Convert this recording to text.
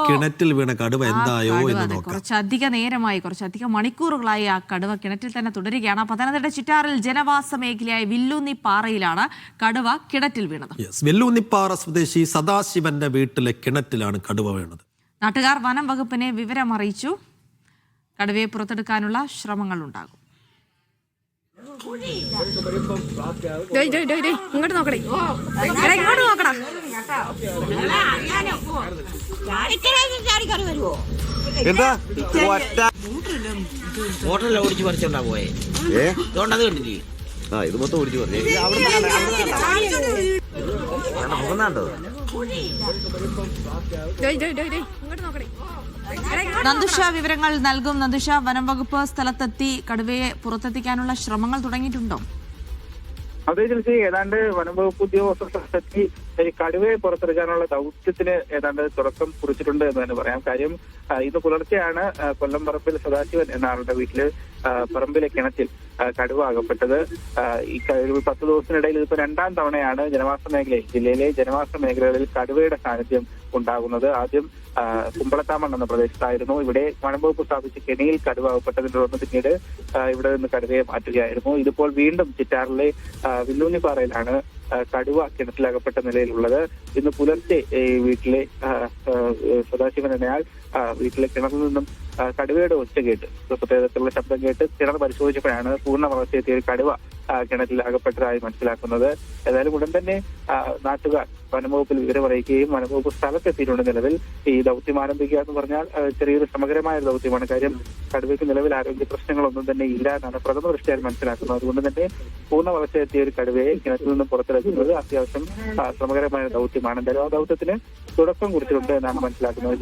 കിണറ്റിൽ വീണ കടുവ എന്തായോ എന്ന് നോക്കാം. കുറച്ചധികം മണിക്കൂറുകളായി ആ കടുവ കിണറ്റിൽ തന്നെ തുടരുകയാണ്. പത്തനംതിട്ട ചിറ്റാറിൽ ജനവാസ മേഖലയായ വില്ലൂന്നിപ്പാറയിലാണ് കടുവ കിണറ്റിൽ വീണത്. വെല്ലൂന്നിപ്പാറ സ്വദേശി സദാശിവന്റെ വീട്ടിലെ കിണറ്റിലാണ് കടുവ വീണത്. നാട്ടുകാർ വനം വകുപ്പിനെ വിവരമറിയിച്ചു. കടുവയെ പുറത്തെടുക്കാനുള്ള ശ്രമങ്ങൾ ഉണ്ടാകും. ഇങ്ങോട്ട് നോക്കടേ, ഇങ്ങോട്ട് നോക്കടാ. ഹോട്ടലിൽ ഓടിച്ചു പറിച്ചോണ്ടാ പോയെ. അതുകൊണ്ടത് കണ്ടില്ലേ? ഇത് മൊത്തം ഓടിച്ചു പറഞ്ഞു. ഇങ്ങോട്ട് നോക്കടേ. നന്ദുഷ വിവരങ്ങൾ നൽകും. നന്ദുഷ, വനം വകുപ്പ് സ്ഥലത്തെത്തി കടുവയെ പുറത്തെത്തിക്കാനുള്ള ശ്രമങ്ങൾ തുടങ്ങിയിട്ടുണ്ടോ? അതേ ചേച്ചി, ഏതാണ്ട് വനംവകുപ്പ് ഉദ്യോഗസ്ഥരെത്തി കടുവയെ പുറത്തെടുക്കാനുള്ള ദൗത്യത്തിന് ഏതാണ്ട് തുടക്കം കുറിച്ചിട്ടുണ്ട് എന്ന് തന്നെ പറയാം. കാര്യം ഇന്ന് പുലർച്ചെയാണ് കൊല്ലം പറമ്പിൽ സദാശിവൻ എന്ന ആളുടെ വീട്ടില് പറമ്പിലെ കിണറ്റിൽ കടുവ അകപ്പെട്ടത്. ഈ 10 ദിവസത്തിനിടയിൽ ഇതിപ്പോ 2ാം തവണയാണ് ജില്ലയിലെ ജനവാസ മേഖലകളിൽ കടുവയുടെ സാന്നിധ്യം ഉണ്ടാകുന്നത്. ആദ്യം കുമ്പളത്താമൺ എന്ന പ്രദേശത്തായിരുന്നു. ഇവിടെ വനംവകുപ്പ് സ്ഥാപിച്ച കെണിയിൽ കടുവ അകപ്പെട്ടതിനെ തുടർന്ന് പിന്നീട് ഇവിടെ നിന്ന് കടുവയെ മാറ്റുകയായിരുന്നു. ഇതിപ്പോൾ വീണ്ടും ചിറ്റാറിലെ വില്ലൂന്നിപ്പാറയിലാണ് കടുവ കിണറ്റിലകപ്പെട്ട നിലയിലുള്ളത്. ഇന്ന് പുലർച്ചെ വീട്ടിലെ സദാശിവൻ എന്നയാൾ വീട്ടിലെ കിണറിൽ നിന്നും കടുവയുടെ ഒച്ച കേട്ട്, പ്രത്യേകതരത്തിലുള്ള ശബ്ദം കേട്ട് കിണർ പരിശോധിച്ചപ്പോഴാണ് പൂർണ്ണ വളർച്ചയെത്തിയ ഒരു കടുവ കിണറ്റിൽ അകപ്പെട്ടതായി മനസ്സിലാക്കുന്നത്. ഏതായാലും ഉടൻ തന്നെ നാട്ടുകാർ വനംവകുപ്പിൽ വിവരമറിയിക്കുകയും വനംവകുപ്പ് സ്ഥലത്തെത്തിയിട്ടുണ്ട്. നിലവിൽ ഈ ദൗത്യം ആരംഭിക്കുക എന്ന് പറഞ്ഞാൽ ചെറിയൊരു ശ്രമകരമായ ഒരു ദൗത്യമാണ്. കാര്യം കടുവയ്ക്ക് നിലവിൽ ആരോഗ്യ പ്രശ്നങ്ങളൊന്നും തന്നെ ഇല്ല എന്നാണ് പ്രഥമ ദൃഷ്ടിയാൽ മനസ്സിലാക്കുന്നത്. അതുകൊണ്ട് തന്നെ പൂർണ്ണ വളർച്ചയെത്തിയ ഒരു കടുവയെ കിണറ്റിൽ നിന്നും പുറത്തിറക്കുന്നത് അത്യാവശ്യം ശ്രമകരമായ ദൗത്യമാണ്. എന്തായാലും ആ ദൗത്യത്തിന് തുടക്കം കുറിച്ചിട്ടുണ്ട് എന്നാണ് മനസ്സിലാക്കുന്നത്.